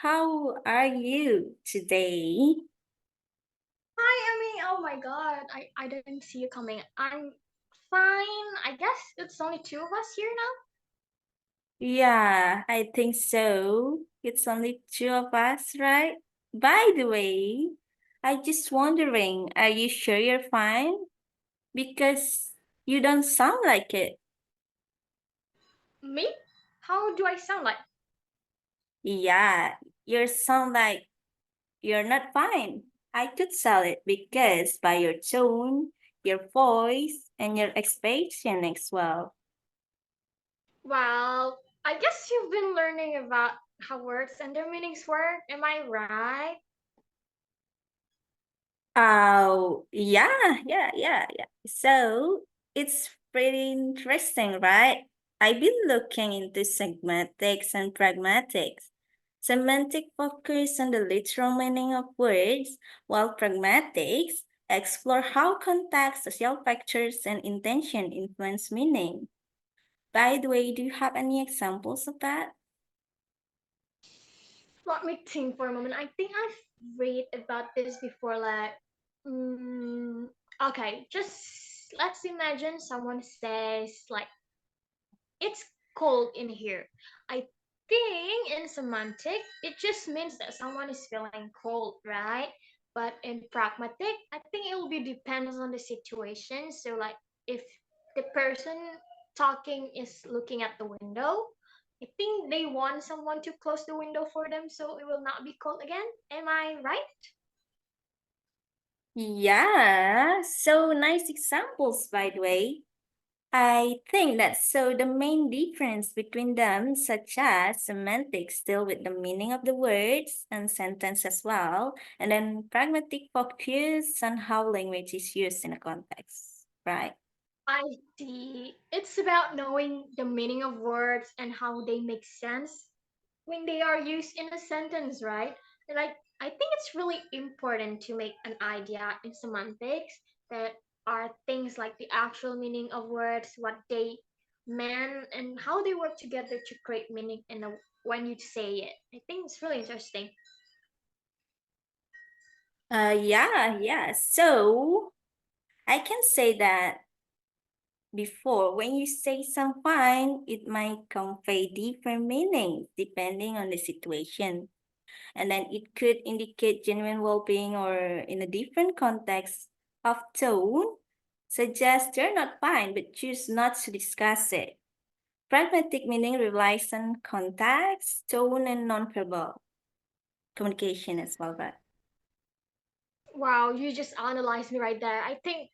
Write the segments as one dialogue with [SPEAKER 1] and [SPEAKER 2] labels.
[SPEAKER 1] How are you today?
[SPEAKER 2] Hi, Emmy. Oh my God, I didn't see you coming. I'm fine. I guess it's only two of us here now.
[SPEAKER 1] Yeah, I think so. It's only two of us, right? By the way, I just wondering, are you sure you're fine? Because you don't sound like it.
[SPEAKER 2] Me? How do I sound like?
[SPEAKER 1] Yeah, you sound like you're not fine. I could tell it because by your tone, your voice, and your expression as well.
[SPEAKER 2] Well, I guess you've been learning about how words and their meanings work. Am I right?
[SPEAKER 1] Oh, yeah. So it's pretty interesting, right? I've been looking into semantics and pragmatics. Semantic focus on the literal meaning of words, while pragmatics explore how context, social factors, and intention influence meaning. By the way, do you have any examples of that?
[SPEAKER 2] Let me think for a moment. I think I've read about this before. Mm, okay, just let's imagine someone says it's cold in here. I think in semantic, it just means that someone is feeling cold, right? But in pragmatic, I think it will be depends on the situation. So, like, if the person talking is looking at the window, I think they want someone to close the window for them so it will not be cold again. Am I right?
[SPEAKER 1] Yeah, so nice examples, by the way. I think that so the main difference between them, such as semantics deal with the meaning of the words and sentence as well, and then pragmatic focus on how language is used in a context, right?
[SPEAKER 2] I see. It's about knowing the meaning of words and how they make sense when they are used in a sentence, right? Like, I think it's really important to make an idea in semantics that are things like the actual meaning of words, what they meant, and how they work together to create meaning when you say it. I think it's really interesting.
[SPEAKER 1] Yeah. So I can say that before, when you say someone, it might convey different meanings depending on the situation. And then it could indicate genuine well-being or in a different context of tone, suggest you're not fine but choose not to discuss it. Pragmatic meaning relies on context, tone, and nonverbal communication as well, right?
[SPEAKER 2] Wow, you just analyzed me right there. I think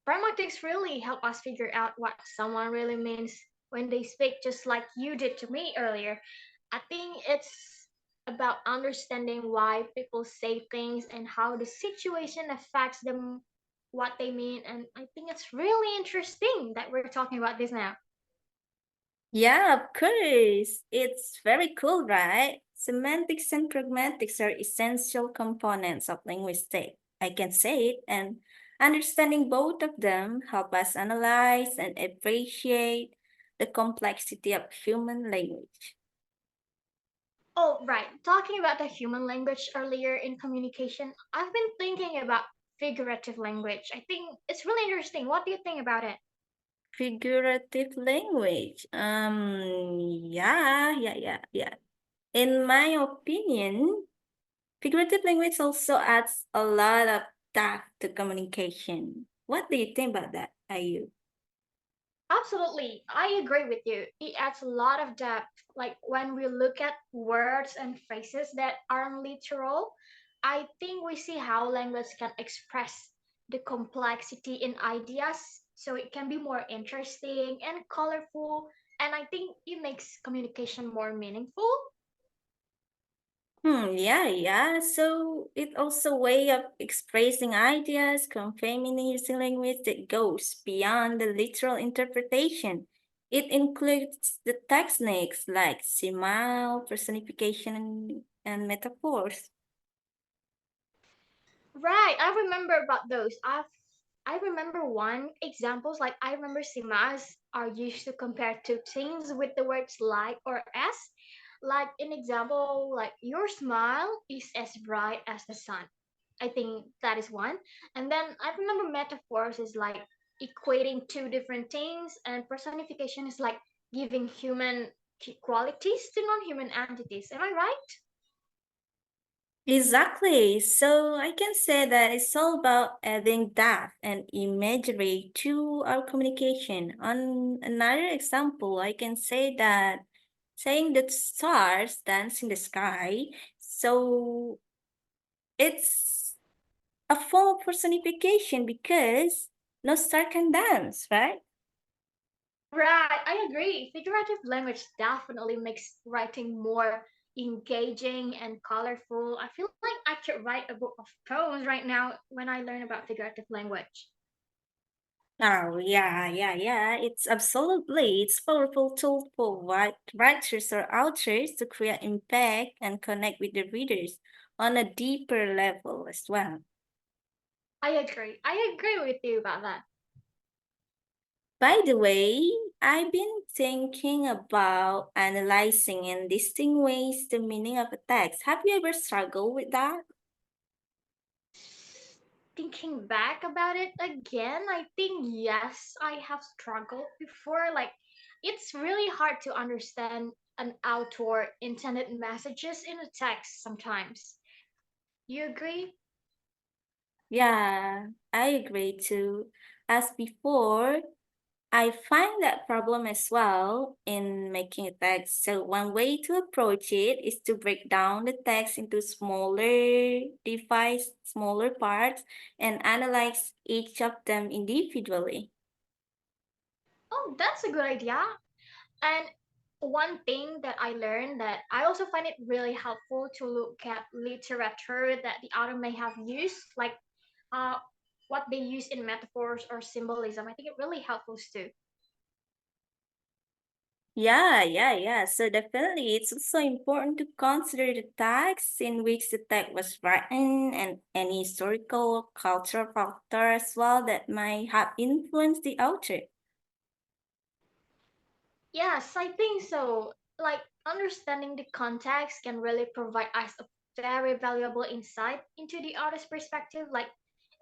[SPEAKER 2] pragmatics really help us figure out what someone really means when they speak, just like you did to me earlier. I think it's about understanding why people say things and how the situation affects them, what they mean. And I think it's really interesting that we're talking about this now.
[SPEAKER 1] Yeah, of course. It's very cool, right? Semantics and pragmatics are essential components of linguistics. I can say it, and understanding both of them help us analyze and appreciate the complexity of human language.
[SPEAKER 2] Oh, right. Talking about the human language earlier in communication, I've been thinking about figurative language. I think it's really interesting. What do you think about it?
[SPEAKER 1] Figurative language. Yeah. In my opinion, figurative language also adds a lot of depth to communication. What do you think about that, Ayu?
[SPEAKER 2] Absolutely, I agree with you. It adds a lot of depth. Like when we look at words and phrases that aren't literal, I think we see how language can express the complexity in ideas so it can be more interesting and colorful. And I think it makes communication more meaningful.
[SPEAKER 1] Yeah. So it also way of expressing ideas, conveying using language that goes beyond the literal interpretation. It includes the techniques like simile, personification, and metaphors.
[SPEAKER 2] Right, I remember about those. I remember one examples like I remember simas are used to compare two things with the words like or as. Like an example, like your smile is as bright as the sun. I think that is one. And then I remember metaphors is like equating two different things, and personification is like giving human qualities to non-human entities. Am I right?
[SPEAKER 1] Exactly. So I can say that it's all about adding depth and imagery to our communication. On another example, I can say that saying that stars dance in the sky. So it's a form of personification because no star can dance, right?
[SPEAKER 2] Right, I agree. Figurative language definitely makes writing more engaging and colorful. I feel like I could write a book of poems right now when I learn about figurative language.
[SPEAKER 1] Oh, yeah. It's powerful tool for writers or authors to create impact and connect with the readers on a deeper level as well.
[SPEAKER 2] I agree. I agree with you about that.
[SPEAKER 1] By the way, I've been thinking about analyzing and distinguishing the meaning of a text. Have you ever struggled with that?
[SPEAKER 2] Thinking back about it again, I think yes, I have struggled before. Like, it's really hard to understand an author intended messages in a text sometimes. You agree?
[SPEAKER 1] Yeah, I agree too. As before, I find that problem as well in making a text. So one way to approach it is to break down the text into smaller parts and analyze each of them individually.
[SPEAKER 2] Oh, that's a good idea. And one thing that I learned that I also find it really helpful to look at literature that the author may have used, like uh, what they use in metaphors or symbolism. I think it really helpful too.
[SPEAKER 1] Yeah. So definitely it's also important to consider the text in which the text was written and any historical cultural factor as well that might have influenced the author.
[SPEAKER 2] Yes, I think so. Like understanding the context can really provide us a very valuable insight into the author's perspective, like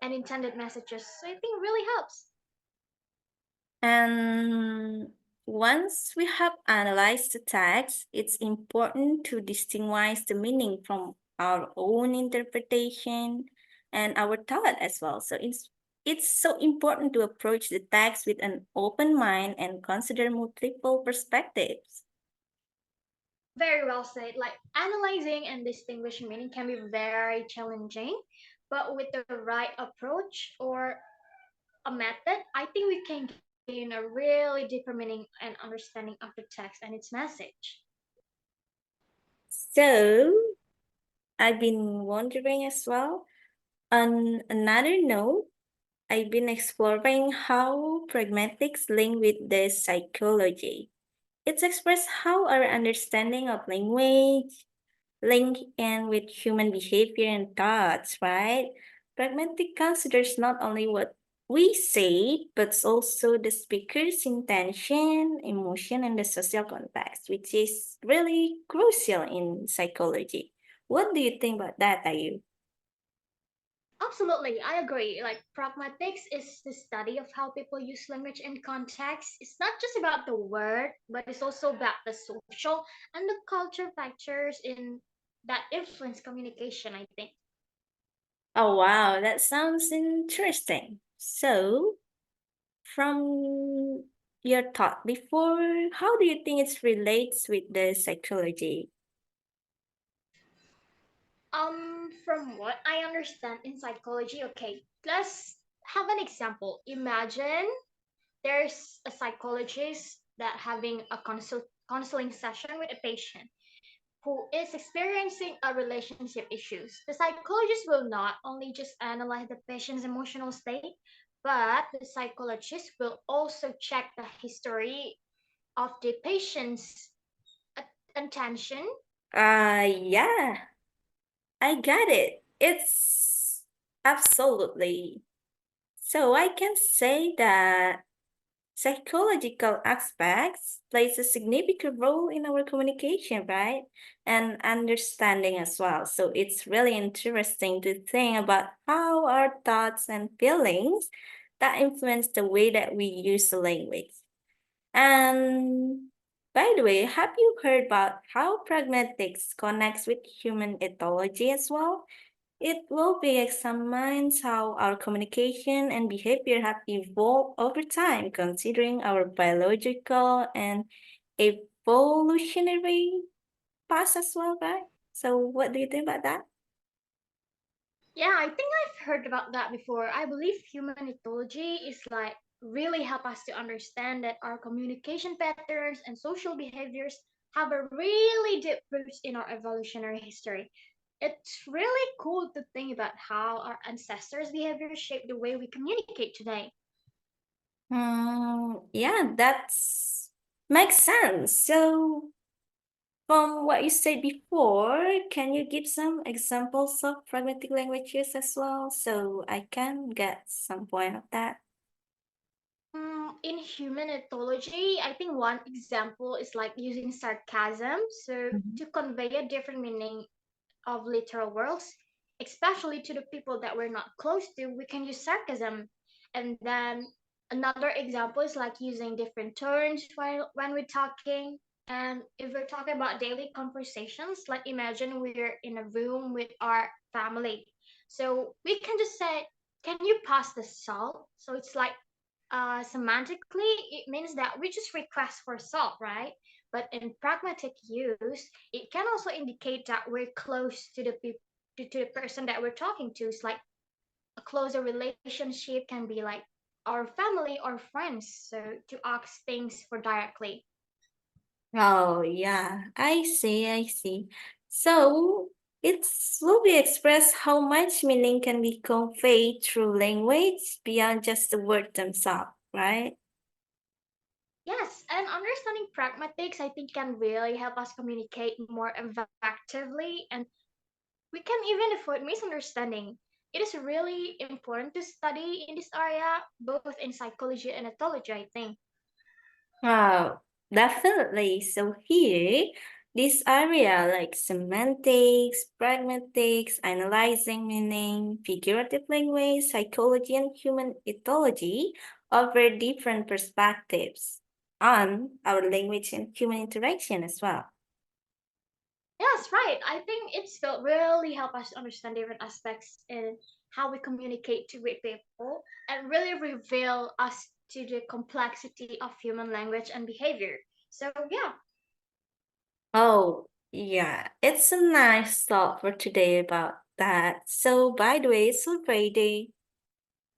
[SPEAKER 2] and intended messages. So I think it really helps.
[SPEAKER 1] And once we have analyzed the text, it's important to distinguish the meaning from our own interpretation and our thought as well. So it's so important to approach the text with an open mind and consider multiple perspectives.
[SPEAKER 2] Very well said. Like analyzing and distinguishing meaning can be very challenging, but with the right approach or a method, I think we can gain a really deeper meaning and understanding of the text and its message.
[SPEAKER 1] So I've been wondering as well. On another note, I've been exploring how pragmatics link with the psychology. It's expressed how our understanding of language link in with human behavior and thoughts, right? Pragmatic considers not only what we say, but also the speaker's intention, emotion, and the social context, which is really crucial in psychology. What do you think about that, Ayu?
[SPEAKER 2] Absolutely, I agree. Like pragmatics is the study of how people use language in context. It's not just about the word, but it's also about the social and the culture factors in that influence communication, I think.
[SPEAKER 1] Oh, wow, that sounds interesting. So, from your thought before, how do you think it relates with the psychology?
[SPEAKER 2] From what I understand in psychology, okay, let's have an example. Imagine there's a psychologist that having a counseling session with a patient who is experiencing a relationship issues. The psychologist will not only just analyze the patient's emotional state, but the psychologist will also check the history of the patient's attention.
[SPEAKER 1] Yeah, I got it. It's absolutely. So I can say that psychological aspects plays a significant role in our communication, right? And understanding as well. So it's really interesting to think about how our thoughts and feelings that influence the way that we use the language. And by the way, have you heard about how pragmatics connects with human ethology as well? It will be examines how our communication and behavior have evolved over time, considering our biological and evolutionary past as well, right? So, what do you think about that?
[SPEAKER 2] Yeah, I think I've heard about that before. I believe human ethology is like really help us to understand that our communication patterns and social behaviors have a really deep roots in our evolutionary history. It's really cool to think about how our ancestors' behavior shaped the way we communicate today.
[SPEAKER 1] Yeah, that's makes sense. So, from what you said before, can you give some examples of pragmatic languages as well, so I can get some point of that?
[SPEAKER 2] In human ethology, I think one example is like using sarcasm, so to convey a different meaning of literal words, especially to the people that we're not close to, we can use sarcasm. And then another example is like using different tones while when we're talking. And if we're talking about daily conversations, like imagine we're in a room with our family. So we can just say, can you pass the salt? So it's like semantically, it means that we just request for salt, right? But in pragmatic use, it can also indicate that we're close to the people to the person that we're talking to. It's like a closer relationship can be like our family or friends. So to ask things for directly.
[SPEAKER 1] Oh, yeah, I see, I see. So it's will be expressed how much meaning can be conveyed through language beyond just the word themselves, right?
[SPEAKER 2] Yes, and understanding pragmatics, I think, can really help us communicate more effectively, and we can even avoid misunderstanding. It is really important to study in this area, both in psychology and ethology, I think.
[SPEAKER 1] Oh, definitely. So here, this area like semantics, pragmatics, analyzing meaning, figurative language, psychology, and human ethology offer different perspectives on our language and human interaction as well.
[SPEAKER 2] Yes, right. I think it's will really help us understand different aspects in how we communicate to with people and really reveal us to the complexity of human language and behavior. So yeah.
[SPEAKER 1] Oh, yeah, it's a nice thought for today about that. So, by the way, it's already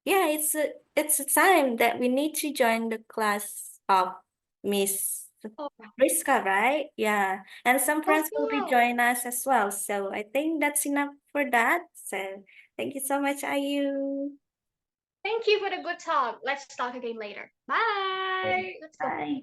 [SPEAKER 1] yeah, it's a time that we need to join the class of Miss
[SPEAKER 2] Oh,
[SPEAKER 1] Riska, right? Yeah, and some
[SPEAKER 2] oh
[SPEAKER 1] friends will be
[SPEAKER 2] yeah.
[SPEAKER 1] joining us as well. So I think that's enough for that. So thank you so much, Ayu.
[SPEAKER 2] Thank you for the good talk. Let's talk again later. Bye. Let's go.
[SPEAKER 1] Bye.